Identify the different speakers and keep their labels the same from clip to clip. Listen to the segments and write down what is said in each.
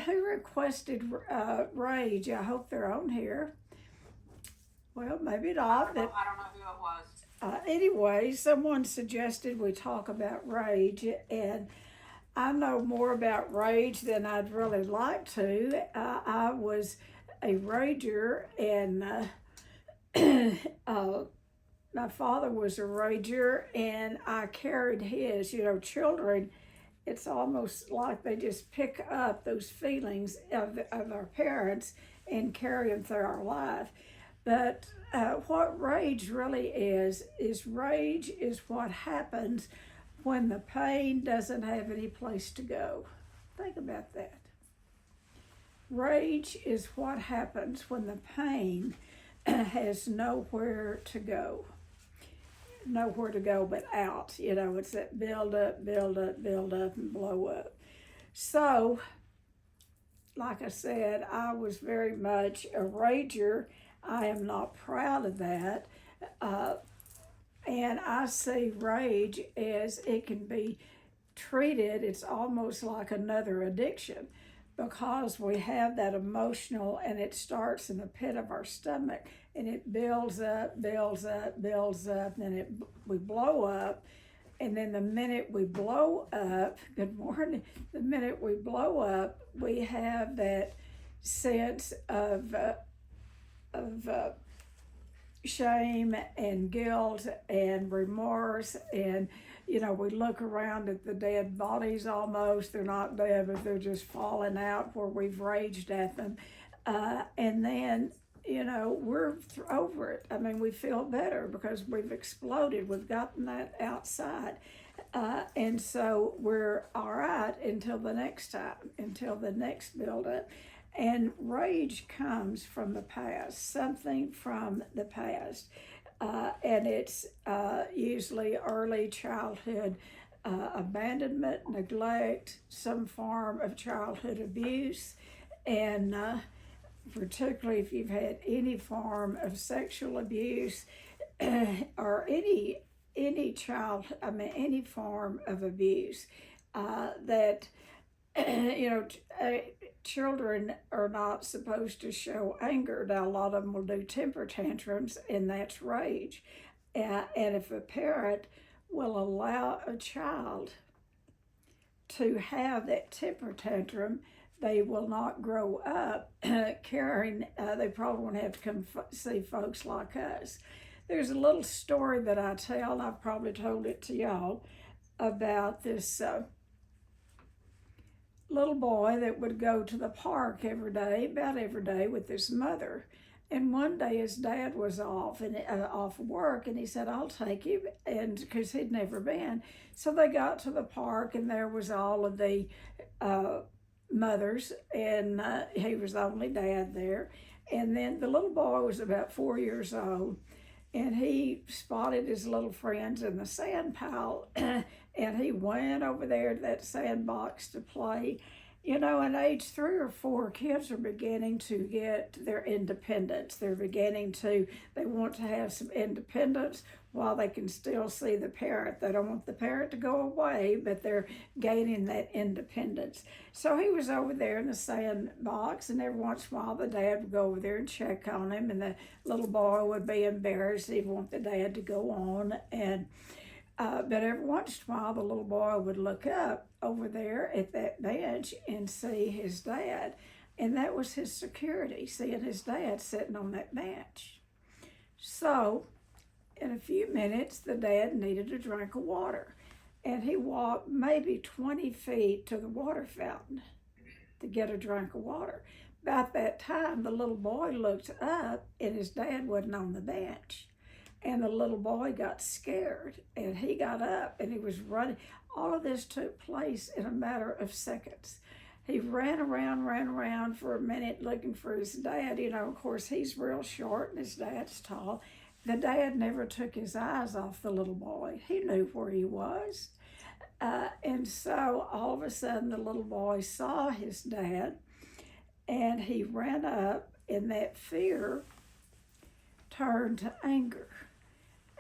Speaker 1: who requested Rage? I hope they're on here. Well, maybe not. But
Speaker 2: I don't know who it was.
Speaker 1: Anyway, someone suggested we talk about rage, and I know more about rage than I'd really like to. I was a rager, and my father was a rager, and I carried his. You know, children, it's almost like they just pick up those feelings of our parents and carry them through our life. But what rage really is rage is what happens when the pain doesn't have any place to go. Think about that. Rage is what happens when the pain has nowhere to go. Nowhere to go but out. You know, it's that build up, build up, build up, and blow up. So, like I said, I was very much a rager. I am not proud of that. And I see rage as it can be treated, it's almost like another addiction because we have that emotional and it starts in the pit of our stomach and it builds up, builds up, builds up, and we blow up. And then the minute we blow up, good morning, the minute we blow up, we have that sense of shame and guilt and remorse, and you know, we look around at the dead bodies almost. They're not dead, but they're just falling out where we've raged at them. And then, you know, we're over it. I mean, we feel better because we've exploded. We've gotten that outside. And so we're all right until the next time, until the next build-up. And rage comes from the past, something from the past. And it's usually early childhood abandonment, neglect, some form of childhood abuse, and particularly if you've had any form of sexual abuse or any form of abuse that you know, children are not supposed to show anger. Now, a lot of them will do temper tantrums, and that's rage. And if a parent will allow a child to have that temper tantrum, they will not grow up caring. They probably won't have to come see folks like us. There's a little story that I tell, and I've probably told it to y'all, about this little boy that would go to the park about every day with his mother. And one day his dad was off work, and he said, "I'll take you," and because he'd never been. So they got to the park, and there was all of the mothers, and he was the only dad there. And then the little boy was about 4 years old, and he spotted his little friends in the sand pile, and he went over there to that sandbox to play. You know, at age 3 or 4, kids are beginning to get their independence. They want to have some independence while they can still see the parent. They don't want the parent to go away, but they're gaining that independence. So he was over there in the sandbox, and every once in a while the dad would go over there and check on him, and the little boy would be embarrassed. He'd want the dad to go on, and but every once in a while, the little boy would look up over there at that bench and see his dad. And that was his security, seeing his dad sitting on that bench. So, in a few minutes, the dad needed a drink of water. And he walked maybe 20 feet to the water fountain to get a drink of water. About that time, the little boy looked up, and his dad wasn't on the bench. And the little boy got scared, and he got up, and he was running. All of this took place in a matter of seconds. He ran around for a minute looking for his dad. You know, of course, he's real short, and his dad's tall. The dad never took his eyes off the little boy. He knew where he was. And so all of a sudden, the little boy saw his dad, and he ran up, and that fear turned to anger.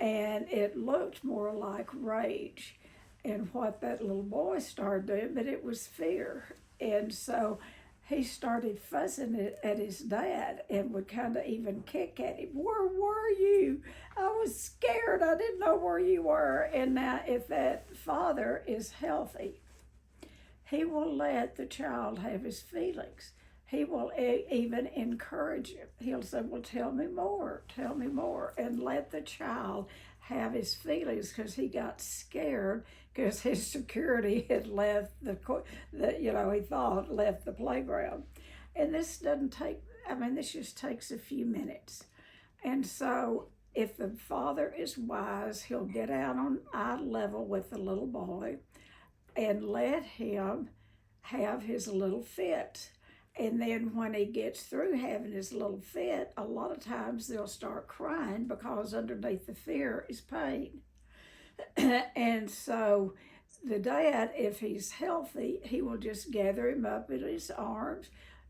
Speaker 1: And it looked more like rage and what that little boy started doing, but it was fear. And so he started fussing at his dad and would kind of even kick at him. Where were you? I was scared. I didn't know where you were. And now, if that father is healthy, he will let the child have his feelings. He will even encourage him. He'll say, well, tell me more, and let the child have his feelings, because he got scared because his security had left he thought left the playground. And this doesn't take, this just takes a few minutes. And so if the father is wise, he'll get out on eye level with the little boy and let him have his little fit. And then when he gets through having his little fit, a lot of times they'll start crying because underneath the fear is pain. And so the dad, if he's healthy, he will just gather him up in his arms,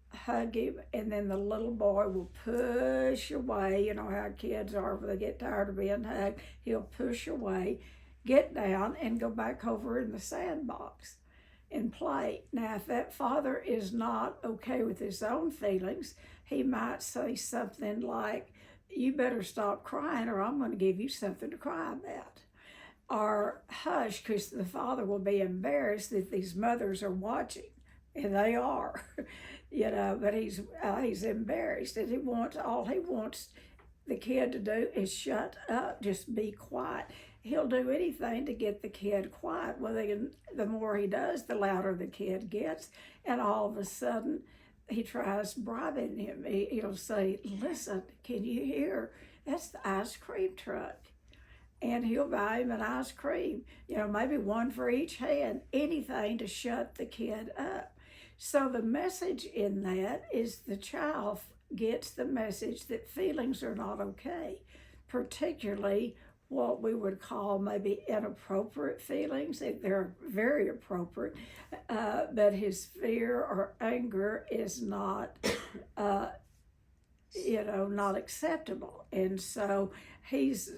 Speaker 1: hug him, and then the little boy will push away. You know how kids are when they get tired of being hugged. He'll push away, get down, and go back over in the sandbox and play. Now, if that father is not okay with his own feelings, he might say something like, you better stop crying or I'm going to give you something to cry about. Or hush, because the father will be embarrassed that these mothers are watching, and they are, but he's embarrassed, and all he wants the kid to do is shut up, just be quiet. He'll do anything to get the kid quiet. Well, the more he does, the louder the kid gets, and all of a sudden, he tries bribing him. He'll say, listen, can you hear? That's the ice cream truck. And he'll buy him an ice cream, maybe one for each hand, anything to shut the kid up. So the message in that is the child gets the message that feelings are not okay, particularly what we would call maybe inappropriate feelings. They're very appropriate, but his fear or anger is not not acceptable. And so he's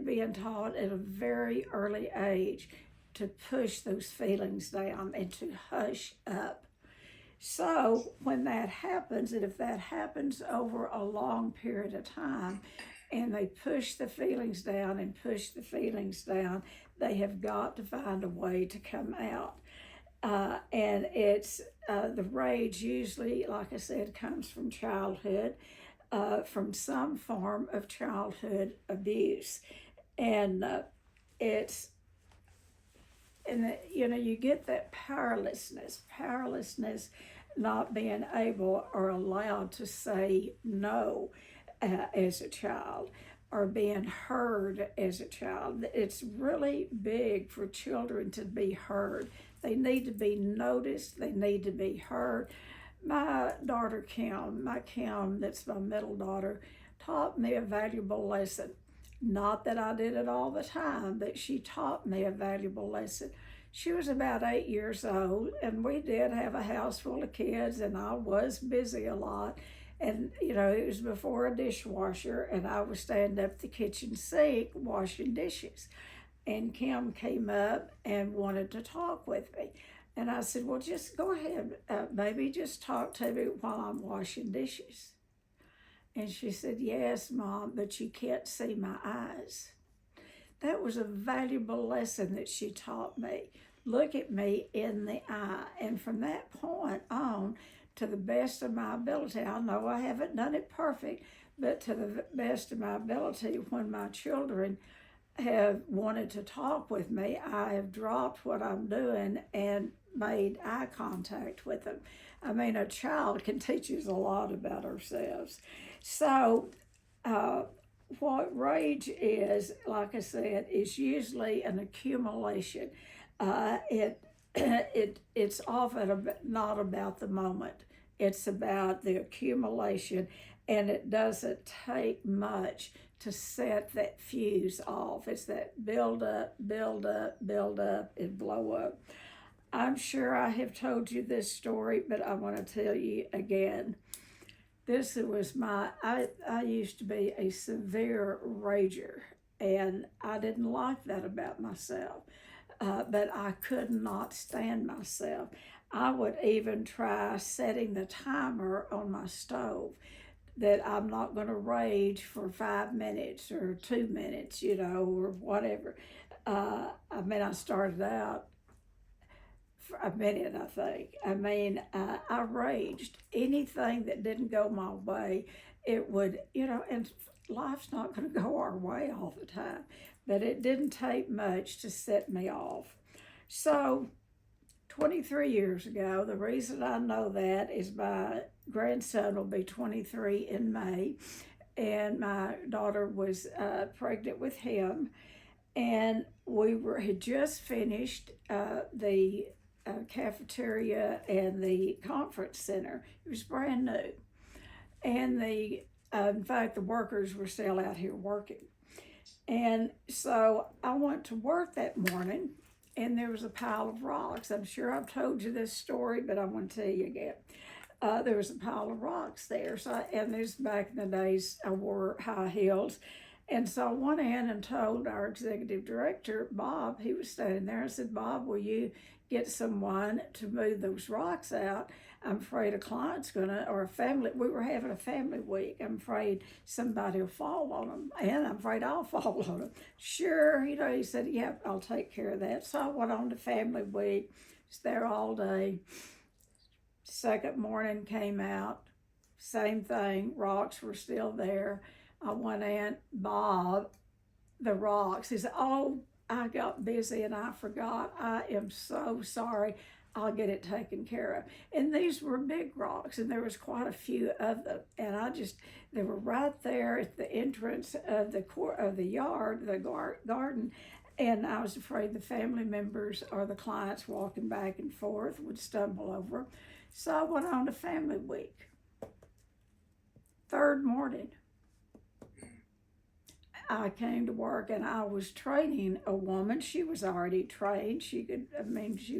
Speaker 1: being taught at a very early age to push those feelings down and to hush up. So when that happens, and if that happens over a long period of time, and they push the feelings down and push the feelings down, they have got to find a way to come out. And it's the rage usually, like I said, comes from childhood. From some form of childhood abuse, and you get that powerlessness, not being able or allowed to say no as a child, or being heard as a child. It's really big for children to be heard. They need to be noticed. They need to be heard. My daughter Kim, that's my middle daughter, taught me a valuable lesson. Not that I did it all the time, but she taught me a valuable lesson. She was about 8 years old, and we did have a house full of kids, and I was busy a lot. And, it was before a dishwasher, and I was standing up the kitchen sink washing dishes. And Kim came up and wanted to talk with me. And I said, well, just go ahead, baby, just talk to me while I'm washing dishes. And she said, yes, Mom, but you can't see my eyes. That was a valuable lesson that she taught me. Look at me in the eye. And from that point on, to the best of my ability, I know I haven't done it perfect, but to the best of my ability, when my children have wanted to talk with me, I have dropped what I'm doing and made eye contact with them. A child can teach us a lot about ourselves. So what rage is, like I said, is usually an accumulation. It's often not about the moment. It's about the accumulation, and it doesn't take much to set that fuse off. It's that build up, and blow up. I'm sure I have told you this story, but I want to tell you again. This was I used to be a severe rager, and I didn't like that about myself, but I could not stand myself. I would even try setting the timer on my stove that I'm not going to rage for 5 minutes or 2 minutes, or whatever. I started out for a minute, I think. I raged. Anything that didn't go my way, it would, and life's not going to go our way all the time, but it didn't take much to set me off. So, 23 years ago, the reason I know that is my grandson will be 23 in May, and my daughter was pregnant with him, and had just finished the cafeteria and the conference center. It was brand new, and in fact, the workers were still out here working. And so I went to work that morning, and there was a pile of rocks. I'm sure I've told you this story, but I'm going to tell you again. There was a pile of rocks there. And this back in the days, I wore high heels. And so I went in and told our executive director, Bob, he was standing there. I said, Bob, will you get someone to move those rocks out? I'm afraid a client's or a family, we were having a family week. I'm afraid somebody will fall on them, and I'm afraid I'll fall on them. Sure, he said, yeah, I'll take care of that. So I went on to family week, was there all day. Second morning came out, same thing, rocks were still there. I went in, Bob, the rocks. He said, oh, I got busy and I forgot. I am so sorry. I'll get it taken care of. And these were big rocks, and there was quite a few of them. And they were right there at the entrance of the yard, the garden. And I was afraid the family members or the clients walking back and forth would stumble over them. So I went on to family week. Third morning, I came to work, and I was training a woman. She was already trained. She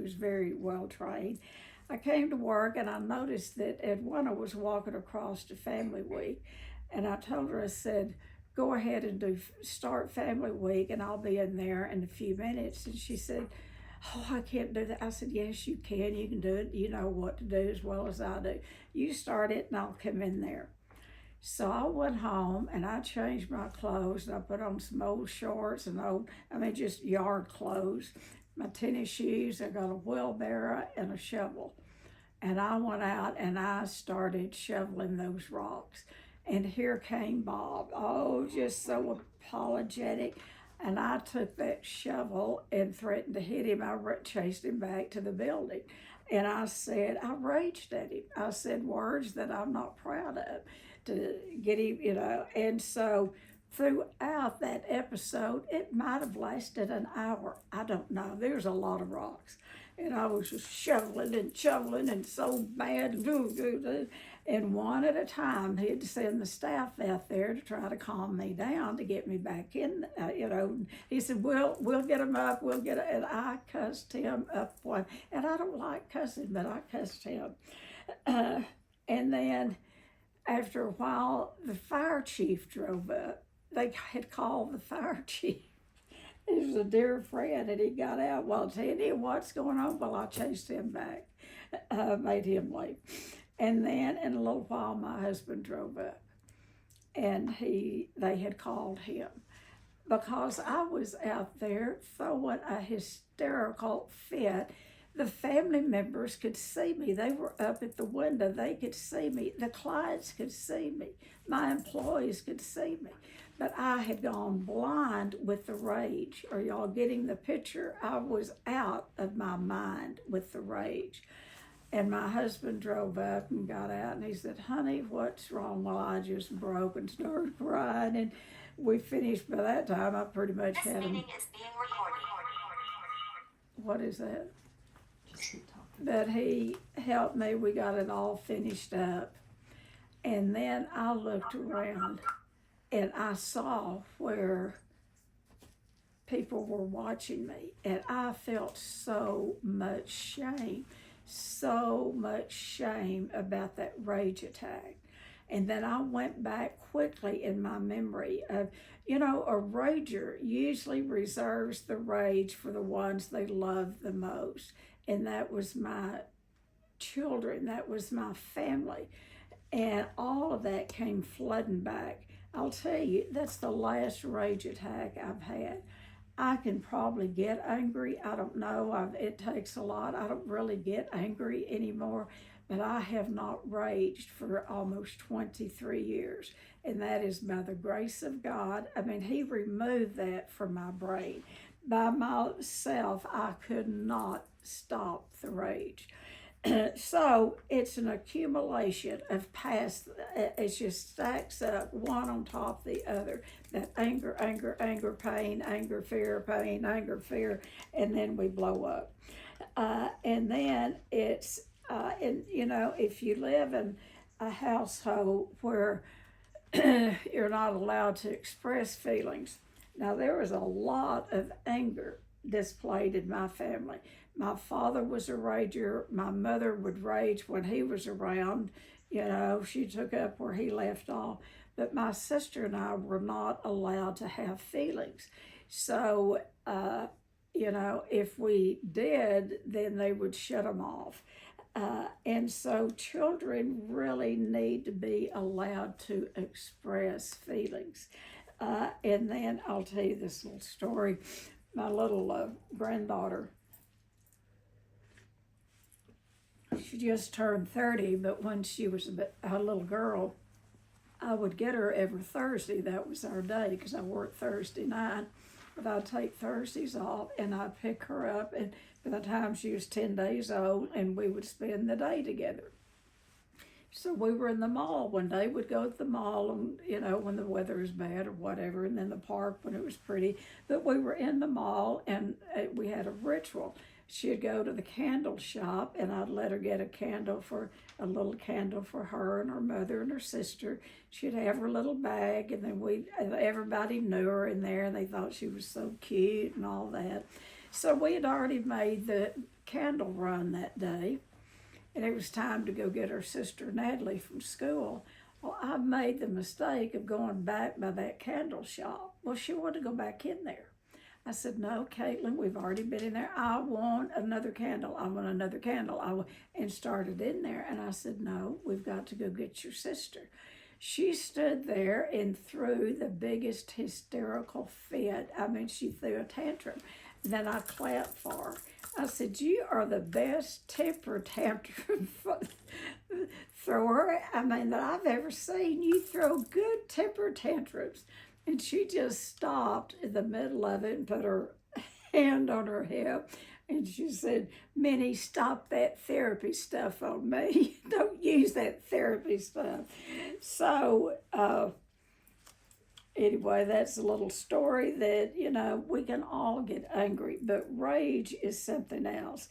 Speaker 1: was very well trained. I came to work, and I noticed that Edwina was walking across to family week, and I told her, I said, go ahead and start family week, and I'll be in there in a few minutes. And she said, oh, I can't do that. I said, yes, you can. You can do it. You know what to do as well as I do. You start it, and I'll come in there. So I went home, and I changed my clothes, and I put on some old shorts and just yard clothes, my tennis shoes. I got a wheelbarrow and a shovel. And I went out, and I started shoveling those rocks. And here came Bob, just so apologetic. And I took that shovel and threatened to hit him. I chased him back to the building. And I raged at him. I said words that I'm not proud of to get him, And so throughout that episode, it might have lasted an hour. I don't know. There's a lot of rocks. And I was just shoveling and so mad. And one at a time, he had to send the staff out there to try to calm me down, to get me back in, He said, we'll get him up, and I cussed him up one. And I don't like cussing, but I cussed him. And then after a while, the fire chief drove up. They had called the fire chief. He was a dear friend, and he got out. Well, Tennie, what's going on? Well, I chased him back, made him leave. And then in a little while, my husband drove up, and they had called him because I was out there throwing a hysterical fit. The family members could see me. They were up at the window. They could see me. The clients could see me. My employees could see me. But I had gone blind with the rage. Are y'all getting the picture? I was out of my mind with the rage. And my husband drove up and got out, and he said, honey, what's wrong? Well, I just broke and started crying. And we finished. By that time, I pretty much had him. This meeting is being recorded. What is that? But he helped me. We got it all finished up. And then I looked around, and I saw where people were watching me. And I felt so much shame about that rage attack. And then I went back quickly in my memory of, a rager usually reserves the rage for the ones they love the most. And that was my children. That was my family. And all of that came flooding back. I'll tell you, that's the last rage attack I've had. I can probably get angry. I don't know. It takes a lot. I don't really get angry anymore, but I have not raged for almost 23 years. And that is by the grace of God. I mean, He removed that from my brain. By myself, I could not stop the rage. So it's an accumulation of past, it just stacks up one on top of the other. That anger, anger, anger, pain, anger, fear, pain, anger, fear, and then we blow up. And then it's, and you know, if you live in a household where you're not allowed to express feelings. Now, there was a lot of anger displayed in my family. My father was a rager. My mother would rage when he was around. You know, she took up where he left off. But my sister and I were not allowed to have feelings. So, you know, if we did, then they would shut them off. And so children really need to be allowed to express feelings. And then I'll tell you this little story. My little granddaughter, she just turned 30, but when she was a little girl, I would get her every Thursday. That was our day because I worked Thursday night. But I'd take Thursdays off and I'd pick her up, and by the time she was 10 days old, and we would spend the day together. So we were in the mall one day. We'd go to the mall, and you know, when the weather was bad or whatever, and then the park when it was pretty. But we were in the mall, and we had a ritual. She'd go to the candle shop, and I'd let her get a little candle for her and her mother and her sister. She'd have her little bag, and then everybody knew her in there, and they thought she was so cute and all that. So we had already made the candle run that day, and it was time to go get her sister Natalie from school. Well, I made the mistake of going back by that candle shop. Well, she wanted to go back in there. I said, no, Caitlin, we've already been in there. I want another candle. I want another candle. And started in there. And I said, no, we've got to go get your sister. She stood there and threw the biggest hysterical fit. I mean, she threw a tantrum. And then I clapped for her. I said, you are the best temper tantrum thrower, I mean, that I've ever seen. You throw good temper tantrums. And she just stopped in the middle of it and put her hand on her hip. And she said, Minnie, stop that therapy stuff on me. Don't use that therapy stuff. So anyway, that's a little story that, you know, we can all get angry. But rage is something else.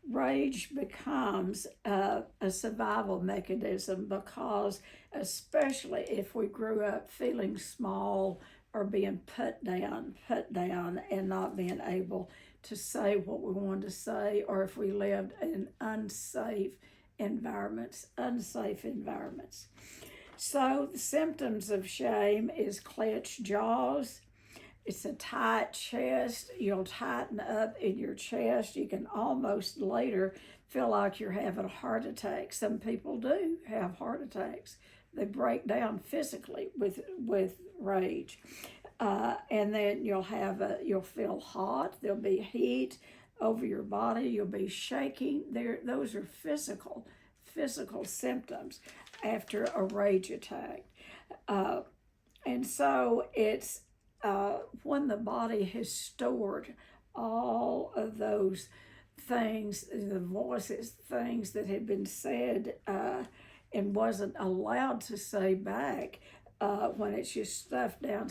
Speaker 1: Rage becomes a survival mechanism because, especially if we grew up feeling small or being put down and not being able to say what we wanted to say, or if we lived in unsafe environments. So the symptoms of shame is clenched jaws. It's a tight chest. You'll tighten up in your chest. You can almost later feel like you're having a heart attack. Some people do have heart attacks. They break down physically with rage. And then you'll feel hot. There'll be heat over your body. You'll be shaking. Those are physical symptoms after a rage attack. And so it's when the body has stored all of those things, the voices, things that had been said and wasn't allowed to say back, when it's just stuff down.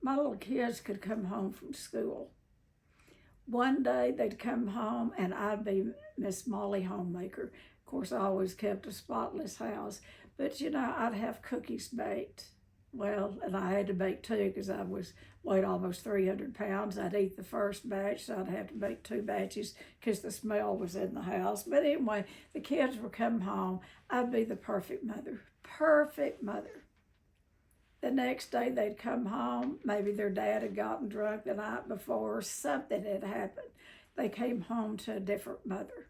Speaker 1: My little kids could come home from school. One day they'd come home and I'd be Miss Molly Homemaker. Of course, I always kept a spotless house, but you know, I'd have cookies baked. Well, and I had to bake two because I weighed almost 300 pounds. I'd eat the first batch, so I'd have to bake two batches because the smell was in the house. But anyway, the kids would come home. I'd be the perfect mother. The next day they'd come home. Maybe their dad had gotten drunk the night before. Something had happened. they came home to a different mother.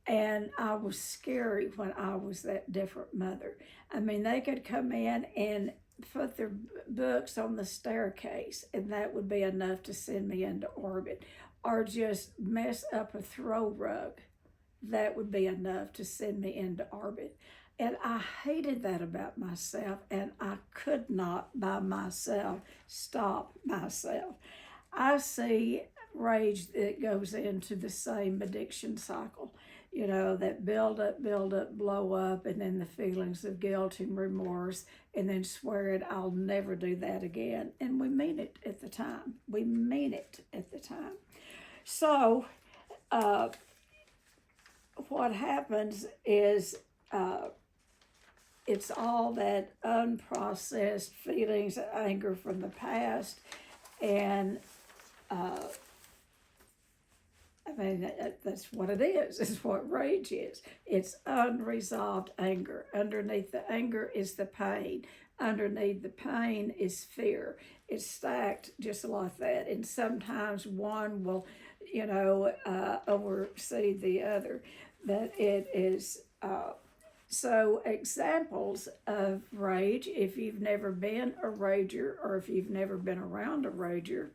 Speaker 1: And I was scary when I was that different mother. I mean, they could come in and put their books on the staircase, and that would be enough to send me into orbit. Or just mess up a throw rug. That would be enough to send me into orbit. And I hated that about myself, and I could not by myself stop myself. I see rage that goes into the same addiction cycle, that build up, blow up, and then the feelings of guilt and remorse, and then swearing, I'll never do that again. And we mean it at the time. We mean it at the time. So, what happens is it's all that unprocessed feelings, anger from the past, and that's what it is. It's what rage is. It's unresolved anger. Underneath the anger is the pain. Underneath the pain is fear. It's stacked just like that. And sometimes one will, oversee the other. But it is, so examples of rage, if you've never been a rager or if you've never been around a rager,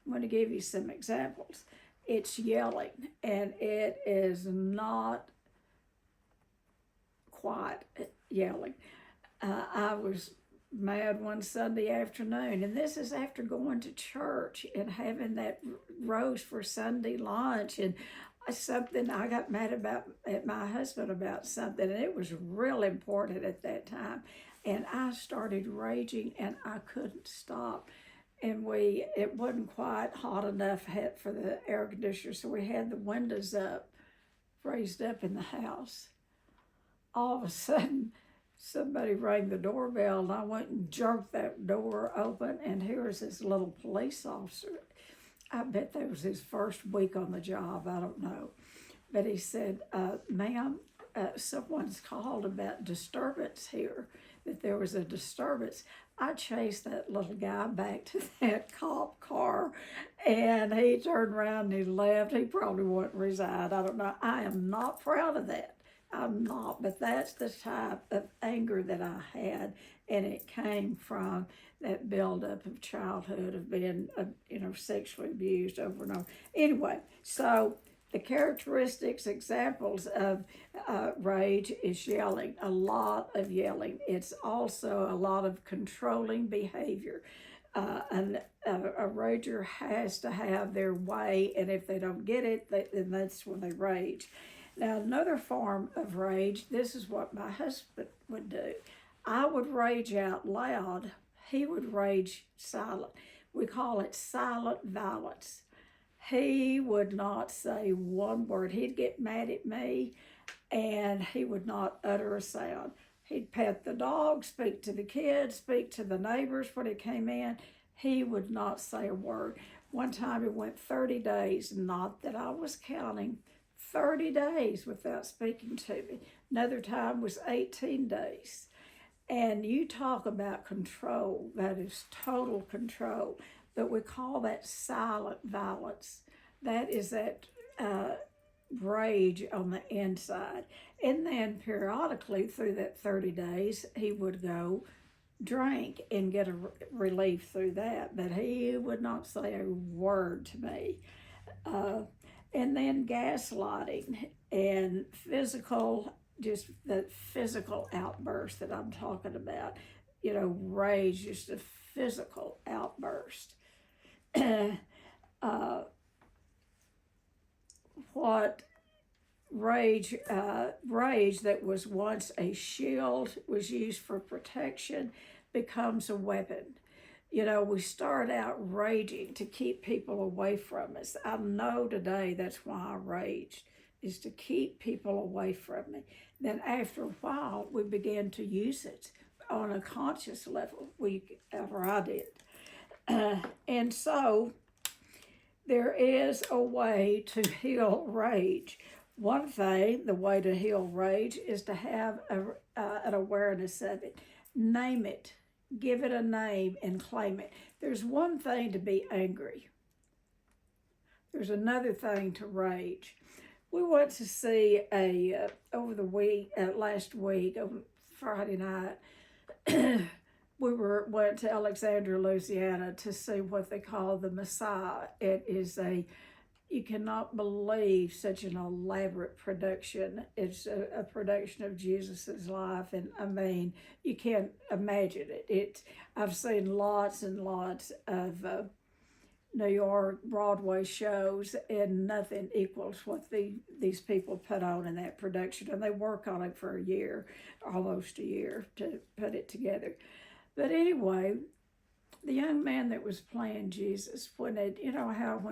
Speaker 1: I'm going to give you some examples. It's yelling, and it is not quite yelling. I was mad one Sunday afternoon, and this is after going to church and having that roast for Sunday lunch, and something I got mad about at my husband about something, and it was real important at that time, and I started raging, and I couldn't stop. And it wasn't quite hot enough for the air conditioner, so we had the windows up, raised up in the house. All of a sudden, somebody rang the doorbell, and I went and jerked that door open, and here's this little police officer. I bet that was his first week on the job, I don't know. But he said, ma'am, someone's called about disturbance here, that there was a disturbance. I chased that little guy back to that cop car, and he turned around and he left. He probably wouldn't resign. I don't know. I am not proud of that. I'm not, but that's the type of anger that I had, and it came from that buildup of childhood of being, sexually abused over and over. Anyway, so the characteristics, examples of rage is yelling, a lot of yelling. It's also a lot of controlling behavior. And a rager has to have their way, and if they don't get it, then that's when they rage. Now, another form of rage, this is what my husband would do. I would rage out loud. He would rage silent. We call it silent violence. He would not say one word. He'd get mad at me, and he would not utter a sound. He'd pet the dog, speak to the kids, speak to the neighbors when he came in. He would not say a word. One time it went 30 days, not that I was counting, 30 days without speaking to me. Another time was 18 days. And you talk about control, that is total control. But we call that silent violence. That is that rage on the inside. And then periodically through that 30 days, he would go drink and get a relief through that. But he would not say a word to me. And then gaslighting and physical, just the physical outburst that I'm talking about. Rage, just a physical outburst. What rage that was once a shield, was used for protection, becomes a weapon. We start out raging to keep people away from us. I know today that's why I raged, is to keep people away from me. Then after a while, we began to use it on a conscious level, I did. And so there is a way to heal rage. One thing, the way to heal rage is to have an awareness of it. Name it. Give it a name and claim it. There's one thing to be angry. there's another thing to rage. We went to see over the week, last week, on Friday night, went to Alexandria, Louisiana to see what they call the Messiah. It is you cannot believe such an elaborate production. It's a production of Jesus's life, and I mean, you can't imagine it. I've seen lots and lots of New York Broadway shows, and nothing equals what these people put on in that production. And they work on it for a year, almost a year, to put it together. But anyway, the young man that was playing Jesus, when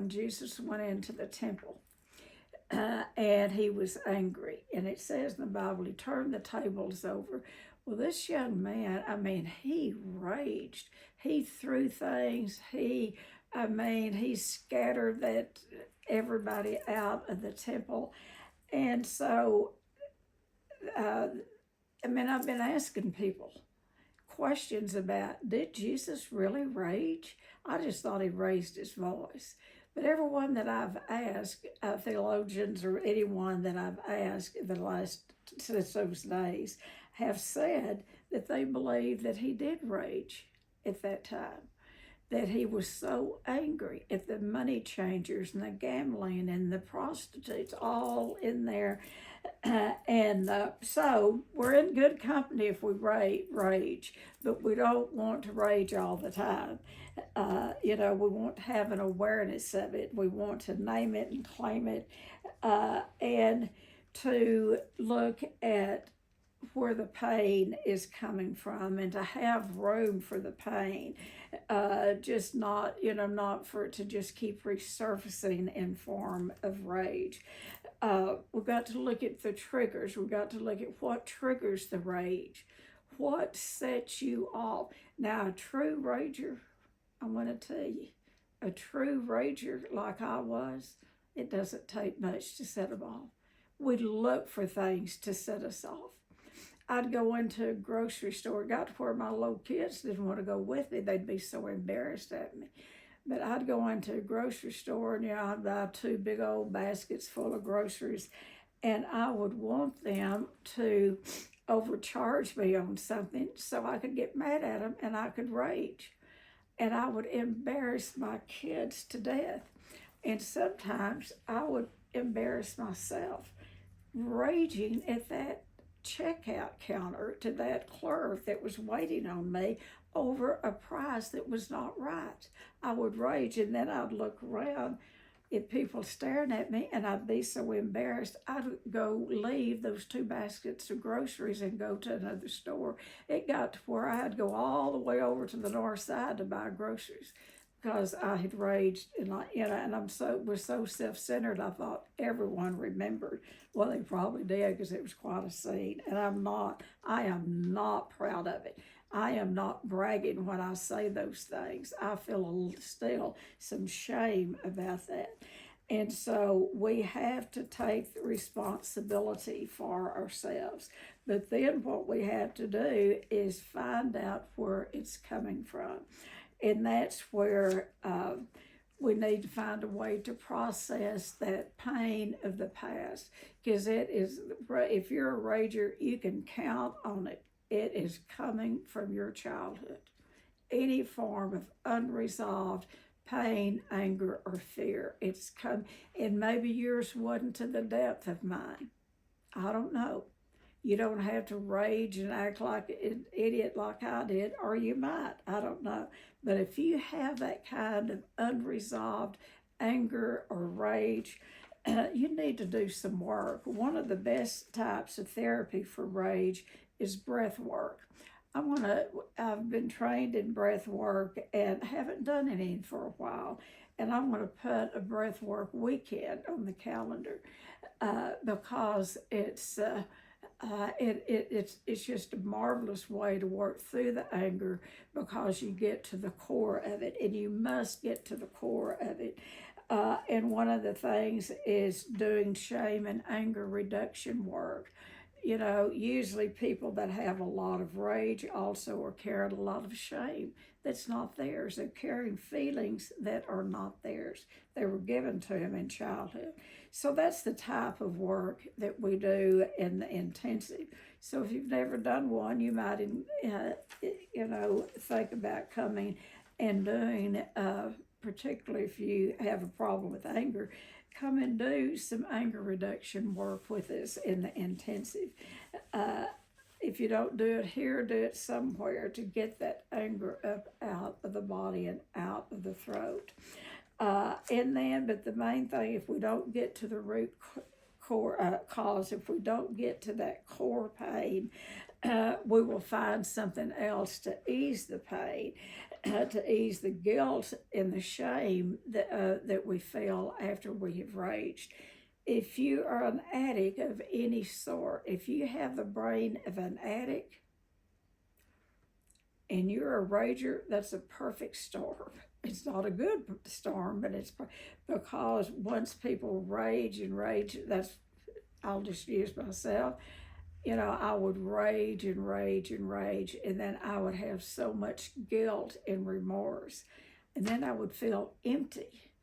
Speaker 1: Jesus went into the temple and he was angry, and it says in the Bible, he turned the tables over. Well, this young man, I mean, he raged. He threw things. He scattered everybody out of the temple. And so, I've been asking people questions about, did Jesus really rage? I just thought he raised his voice. But everyone that I've asked, theologians or anyone that I've asked since those days, have said that they believe that he did rage at that time, that he was so angry at the money changers and the gambling and the prostitutes all in there. So we're in good company if we rage, but we don't want to rage all the time. We want to have an awareness of it. We want to name it and claim it, and to look at where the pain is coming from, and to have room for the pain, just not for it to just keep resurfacing in form of rage. We've got to look at the triggers. We've got to look at what triggers the rage, what sets you off. Now, a true rager, I want to tell you, a true rager like I was, it doesn't take much to set them off. We look for things to set us off. I'd go into a grocery store, got to where my little kids didn't want to go with me. They'd be so embarrassed at me. But I'd go into a grocery store and I'd buy 2 big old baskets full of groceries, and I would want them to overcharge me on something so I could get mad at them and I could rage. And I would embarrass my kids to death. And sometimes I would embarrass myself raging at that checkout counter to that clerk that was waiting on me over a price that was not right. I would rage, and then I'd look around at people staring at me, and I'd be so embarrassed, I'd go leave those 2 baskets of groceries and go to another store. It got to where I had to go all the way over to the north side to buy groceries because I had raged, and was so self-centered. I thought everyone remembered. Well, they probably did, because it was quite a scene, and I am not proud of it. I am not bragging when I say those things. I feel still some shame about that. And so we have to take the responsibility for ourselves. But then what we have to do is find out where it's coming from. And that's where we need to find a way to process that pain of the past. Because if you're a rager, you can count on it. It is coming from your childhood. Any form of unresolved pain, anger, or fear, it's come. And maybe yours wasn't to the depth of mine. I don't know. You don't have to rage and act like an idiot like I did, or you might. I don't know. But if you have that kind of unresolved anger or rage, you need to do some work. One of the best types of therapy for rage is breath work. I've been trained in breath work and haven't done any for a while. And I'm going to put a breath work weekend on the calendar because it's just a marvelous way to work through the anger, because you get to the core of it, and you must get to the core of it. And one of the things is doing shame and anger reduction work. usually people that have a lot of rage also are carrying a lot of shame that's not theirs. They're carrying feelings that are not theirs. They were given to them in childhood. So that's the type of work that we do in the intensive. So if you've never done one, you might, think about coming and doing, particularly if you have a problem with anger, come and do some anger reduction work with us in the intensive. If you don't do it here, do it somewhere to get that anger up out of the body and out of the throat. But the main thing, if we don't get to the root cause, if we don't get to that core pain, we will find something else to ease the pain, to ease the guilt and the shame that we feel after we have raged. If you are an addict of any sort, if you have the brain of an addict and you're a rager, that's a perfect storm. It's not a good storm, but it's because once people rage and rage, I'll just use myself. I would rage and rage and rage, and then I would have so much guilt and remorse, and then I would feel empty.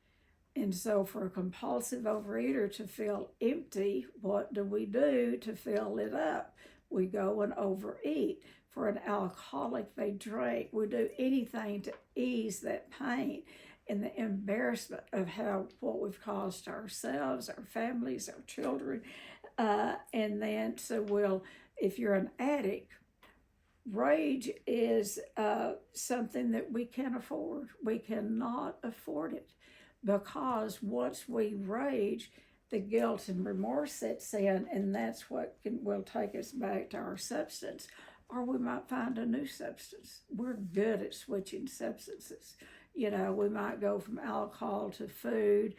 Speaker 1: And so for a compulsive overeater to feel empty, what do we do to fill it up? We go and overeat. For an alcoholic, they drink. We do anything to ease that pain and the embarrassment of what we've caused ourselves, our families, our children. If you're an addict, rage is something that we can't afford. We cannot afford it because once we rage, the guilt and remorse sets in, and that's what will take us back to our substance, or we might find a new substance. We're good at switching substances. We might go from alcohol to food.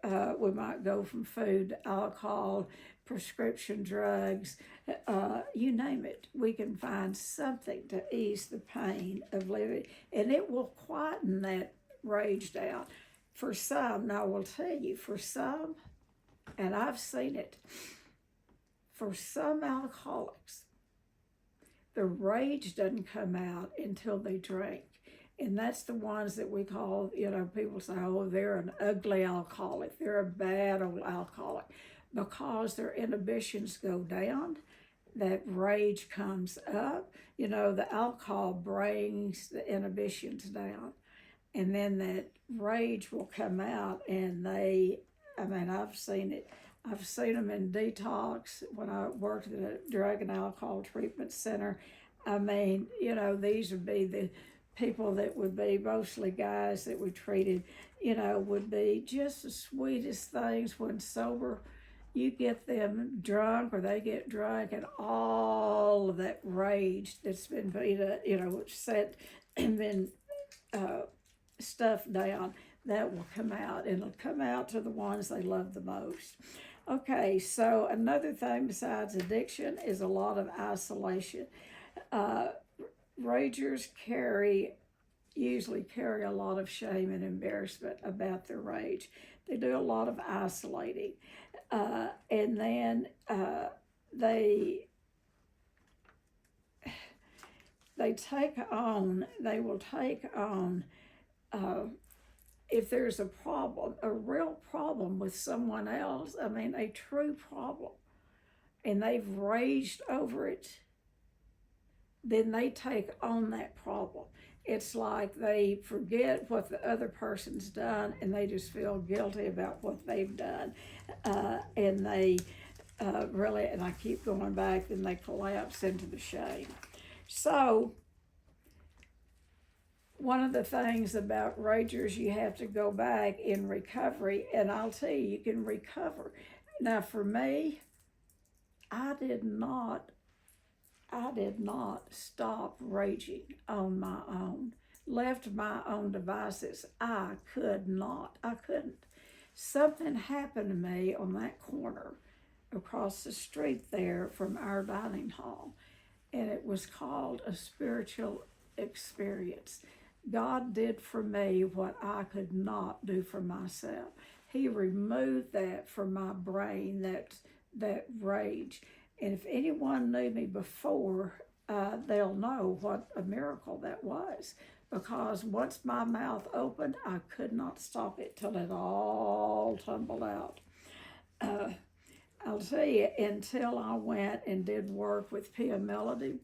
Speaker 1: We might go from food to alcohol, prescription drugs, you name it. We can find something to ease the pain of living, and it will quieten that rage down. For some, now I will tell you, for some, and I've seen it, for some alcoholics, the rage doesn't come out until they drink. And that's the ones that we call, people say, oh, they're an ugly alcoholic. They're a bad old alcoholic. Because their inhibitions go down, that rage comes up. The alcohol brings the inhibitions down. And then that rage will come out, and I've seen it. I've seen them in detox when I worked at a drug and alcohol treatment center. These would be the people that would be mostly guys that we treated, would be just the sweetest things when sober. You get them drunk or they get drunk, and all of that rage that's been set and been stuffed down, that will come out, and it'll come out to the ones they love the most. Okay, so another thing besides addiction is a lot of isolation. Ragers usually carry a lot of shame and embarrassment about their rage. They do a lot of isolating. And then they will take on, if there's a problem, a real problem with someone else, a true problem, and they've raged over it, then they take on that problem. It's like they forget what the other person's done, and they just feel guilty about what they've done. And they and I keep going back, then they collapse into the shame. So one of the things about ragers, you have to go back in recovery, and I'll tell you, you can recover. Now for me, I did not stop raging on my own. Left to my own devices, I couldn't. Something happened to me on that corner across the street there from our dining hall, and it was called a spiritual experience. God did for me what I could not do for myself. He removed that from my brain, that rage. And if anyone knew me before, they'll know what a miracle that was. Because once my mouth opened, I could not stop it till it all tumbled out. I'll tell you, until I went and did work with Pia Melody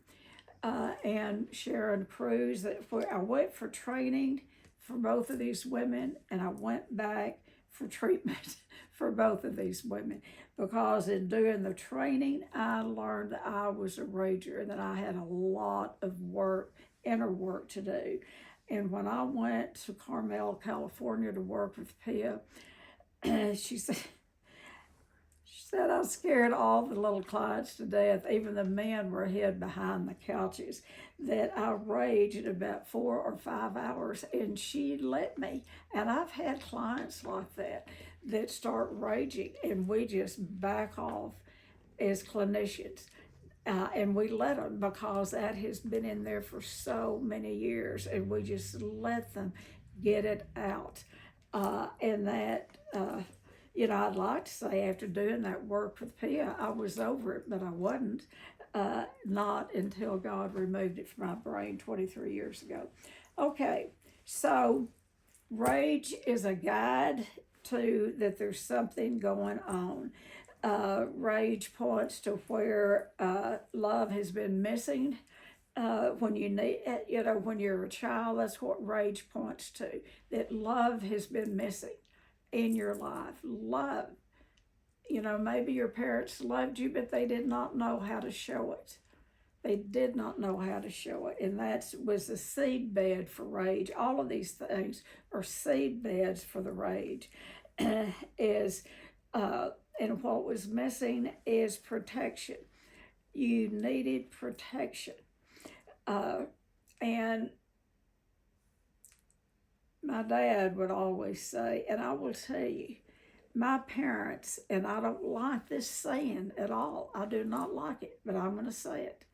Speaker 1: and Sharon Cruz, I went for training for both of these women, and I went back for treatment for both of these women, because in doing the training, I learned that I was a rager and that I had a lot of work, inner work to do. And when I went to Carmel, California to work with Pia, she said, I scared all the little clients to death. Even the men were hid behind the couches. That I raged about 4 or 5 hours, and she let me. And I've had clients like that start raging, and we just back off as clinicians. And we let them, because that has been in there for so many years, and we just let them get it out. And that, I'd like to say after doing that work with Pia, I was over it, but I wasn't. Not until God removed it from my brain 23 years ago. Okay, so rage is a guide to that there's something going on. Rage points to where love has been missing. When you need, when you're a child, that's what rage points to. That love has been missing in your life. Love. Maybe your parents loved you, but they did not know how to show it. They did not know how to show it. And that was the seed bed for rage. All of these things are seed beds for the rage. And what was missing is protection. You needed protection. And my dad would always say, and I will tell you, my parents, and I don't like this saying at all. I do not like it, but I'm going to say it.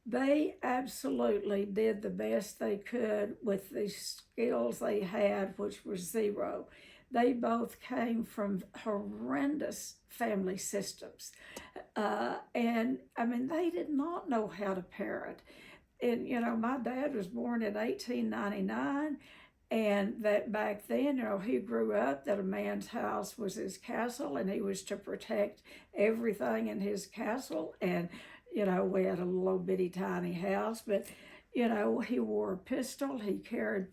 Speaker 1: They absolutely did the best they could with the skills they had, which was zero. They both came from horrendous family systems. And they did not know how to parent. And, my dad was born in 1899. And that back then, he grew up that a man's house was his castle, and he was to protect everything in his castle. And, we had a little bitty tiny house, but, he wore a pistol, he carried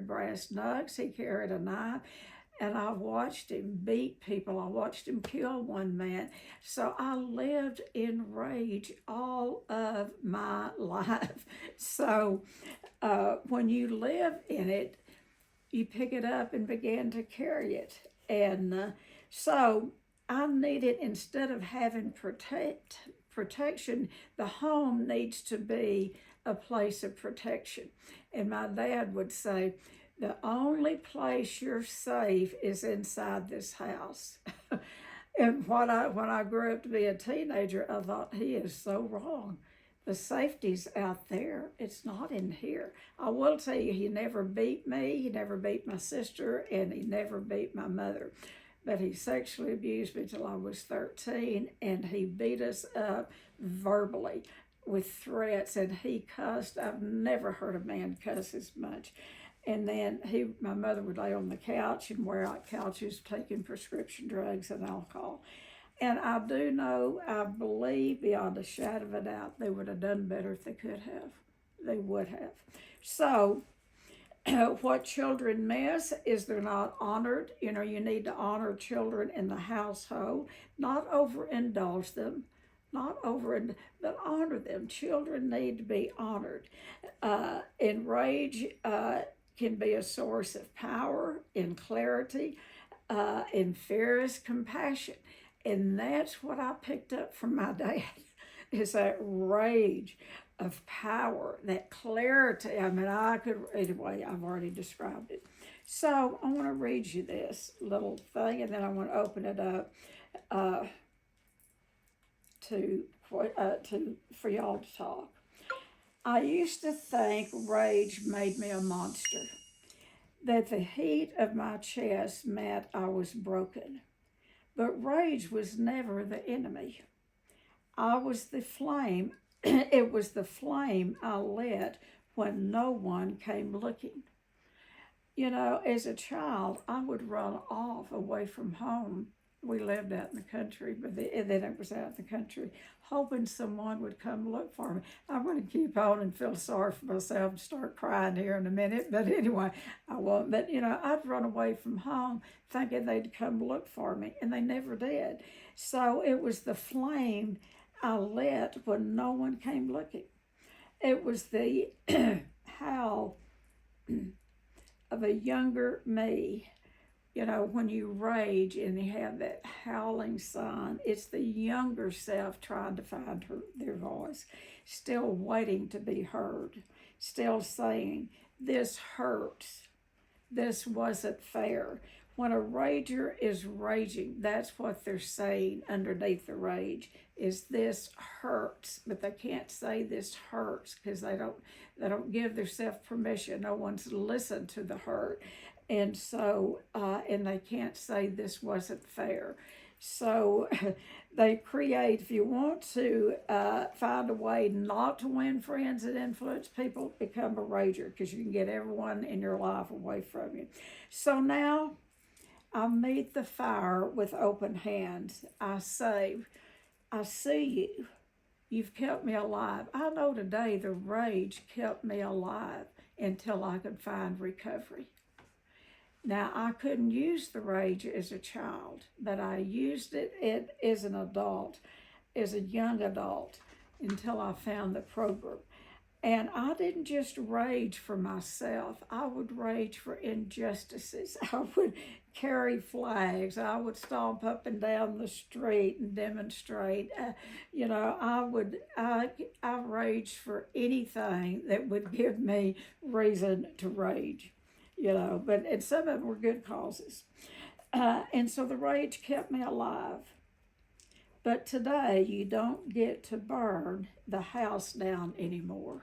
Speaker 1: brass knucks, he carried a knife. And I watched him beat people. I watched him kill one man. So I lived in rage all of my life. So when you live in it, you pick it up and begin to carry it. And so I needed, instead of having protection, the home needs to be a place of protection. And my dad would say, the only place you're safe is inside this house. And when I grew up to be a teenager, I thought, he is so wrong. The safety's out there. It's not in here. I will tell you, he never beat me. He never beat my sister, and he never beat my mother. But he sexually abused me till I was 13, and he beat us up verbally with threats, and he cussed. I've never heard a man cuss as much. And then my mother would lay on the couch and wear out couches, taking prescription drugs and alcohol. And I believe beyond a shadow of a doubt, they would have done better if they could have. They would have. So what children miss is they're not honored. You need to honor children in the household, not overindulge them, but honor them. Children need to be honored. And rage can be a source of power, in clarity, in fearless compassion. And that's what I picked up from my dad, is that rage of power, that clarity. Anyway, I've already described it. So I want to read you this little thing, and then I want to open it up for y'all to talk. I used to think rage made me a monster, that the heat of my chest meant I was broken. But rage was never the enemy. I was the flame. It was the flame I lit when no one came looking. You know, as a child, I would run off away from home. We lived out in the country, but then it was out in the country, hoping someone would come look for me. I'm going to keep on and feel sorry for myself and start crying here in a minute. But anyway, I won't. But, you know, I'd run away from home thinking they'd come look for me, and they never did. So it was the flame I lit when no one came looking. It was the howl of a younger me. You know, when you rage and you have that howling sign, it's the younger self trying to find their voice, still waiting to be heard, still saying, this hurts, this wasn't fair. When a rager is raging, that's what they're saying underneath the rage is this hurts, but they can't say this hurts because they don't give themselves permission. No one's listened to the hurt. And so, and they can't say this wasn't fair. So they create, if you want to find a way not to win friends and influence people, become a rager because you can get everyone in your life away from you. So now I meet the fire with open hands. I say, I see you. You've kept me alive. I know today the rage kept me alive until I could find recovery. Now, I couldn't use the rage as a child, but I used it as an adult, as a young adult, until I found the program. And I didn't just rage for myself. I would rage for injustices. I would carry flags. I would stomp up and down the street and demonstrate. You know, I raged for anything that would give me reason to rage. You know, and some of them were good causes. And so the rage kept me alive. But today, you don't get to burn the house down anymore.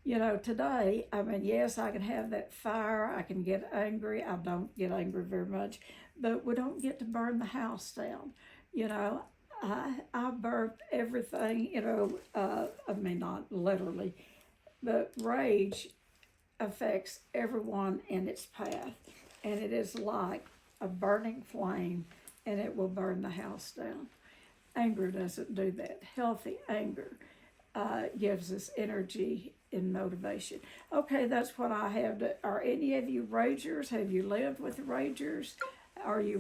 Speaker 1: You know, today, I mean, yes, I can have that fire. I can get angry. I don't get angry very much. But we don't get to burn the house down. You know, I burnt everything, you know, I mean, not literally, but rage affects everyone in its path. And it is like a burning flame, and it will burn the house down. Anger doesn't do that. Healthy anger gives us energy and motivation. Okay, that's what I have. Are any of you ragers? Have you lived with ragers? Are you